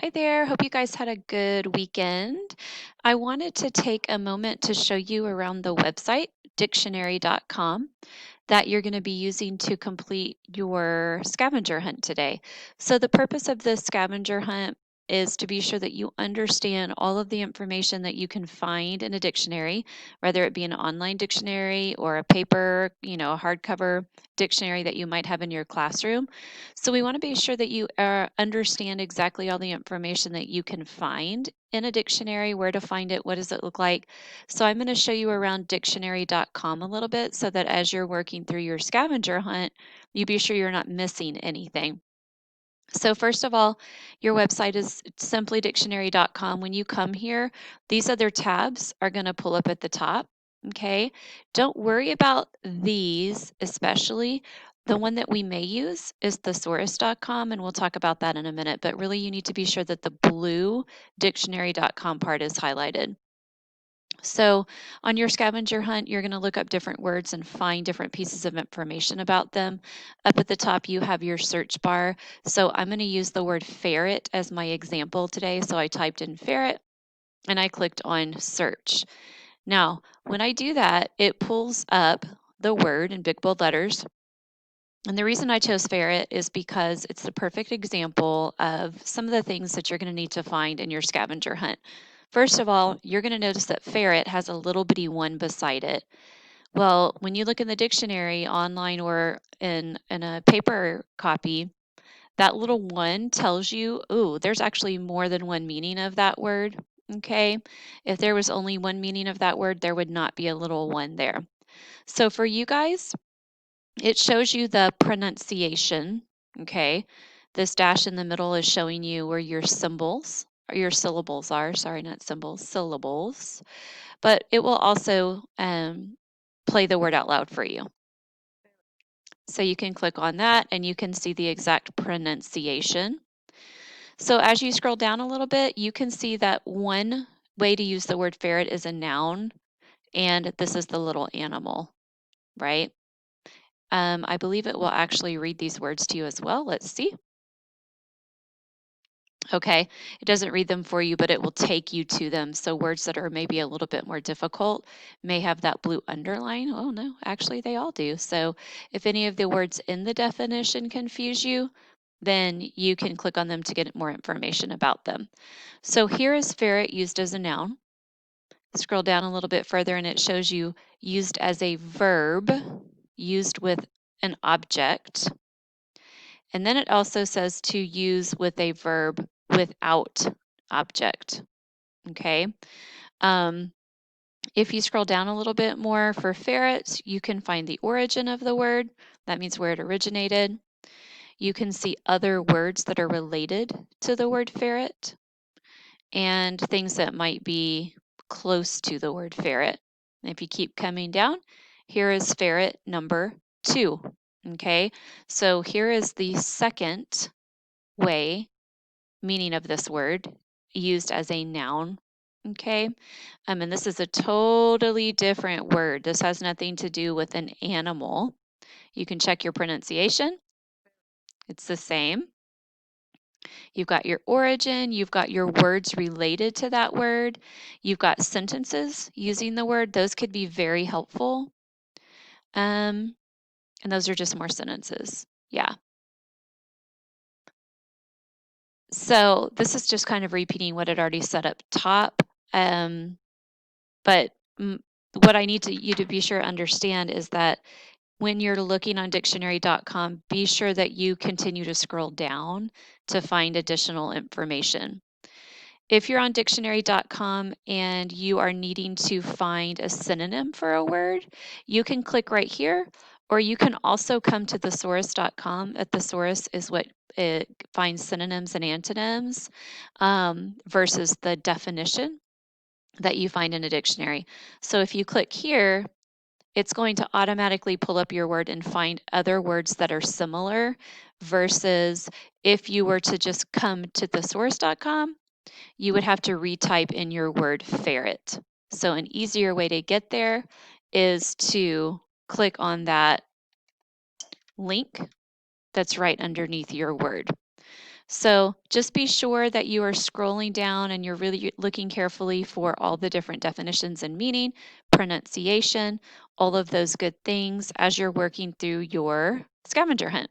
Hi there. Hope you guys had a good weekend. I wanted to take a moment to show you around the website, dictionary.com, that you're going to be using to complete your scavenger hunt today. So, the purpose of this scavenger hunt is to be sure that you understand all of the information that you can find in a dictionary, whether it be an online dictionary or a paper, a hardcover dictionary that you might have in your classroom. So we want to be sure that you understand exactly all the information that you can find in a dictionary, where to find it, what does it look like. So I'm going to show you around dictionary.com a little bit so that as you're working through your scavenger hunt, you be sure you're not missing anything. So first of all, your website is simply dictionary.com. When you come here, these other tabs are going to pull up at the top. Okay. Don't worry about these, especially. The one that we may use is thesaurus.com, and we'll talk about that in a minute. But really, you need to be sure that the blue dictionary.com part is highlighted. So, on your scavenger hunt, you're going to look up different words and find different pieces of information about them. Up at the top, you have your search bar. So, I'm going to use the word ferret as my example today. So, I typed in ferret and I clicked on search. Now, when I do that, it pulls up the word in big bold letters. And the reason I chose ferret is because it's the perfect example of some of the things that you're going to need to find in your scavenger hunt. First of all, you're going to notice that ferret has a little bitty one beside it. Well, when you look in the dictionary online or in a paper copy, that little one tells you, oh, there's actually more than one meaning of that word. Okay. If there was only one meaning of that word, there would not be a little one there. So for you guys, it shows you the pronunciation, okay? This dash in the middle is showing you where your symbols or your syllables are. Sorry, not symbols, syllables. But it will also play the word out loud for you. So you can click on that and you can see the exact pronunciation. So as you scroll down a little bit, you can see that one way to use the word ferret is a noun, and this is the little animal, right? I believe it will actually read these words to you as well. Let's see. Okay, it doesn't read them for you, but it will take you to them. So words that are maybe a little bit more difficult may have that blue underline. Oh no, actually they all do. So if any of the words in the definition confuse you, then you can click on them to get more information about them. So here is ferret used as a noun. Scroll down a little bit further and it shows you used as a verb, used with an object. And then it also says to use with a verb without object. Okay. Um, if you scroll down a little bit more for ferrets, you can find the origin of the word. That means where it originated. You can see other words that are related to the word ferret and things that might be close to the word ferret. And if you keep coming down, here is ferret number 2. Okay, so here is the second way meaning of this word used as a noun. Okay, and this is a totally different word. This has nothing to do with an animal. You can check your pronunciation, it's the same. You've got your origin, you've got your words related to that word, you've got sentences using the word. Those could be very helpful. And those are just more sentences. Yeah. So this is just kind of repeating what it already said up top. But what I need you to be sure to understand is that when you're looking on dictionary.com, be sure that you continue to scroll down to find additional information. If you're on dictionary.com and you are needing to find a synonym for a word, you can click right here, or you can also come to thesaurus.com. A thesaurus is what it finds synonyms and antonyms versus the definition that you find in a dictionary. So if you click here, it's going to automatically pull up your word and find other words that are similar versus if you were to just come to thesaurus.com, you would have to retype in your word ferret. So an easier way to get there is to click on that link that's right underneath your word. So just be sure that you are scrolling down and you're really looking carefully for all the different definitions and meaning, pronunciation, all of those good things as you're working through your scavenger hunt.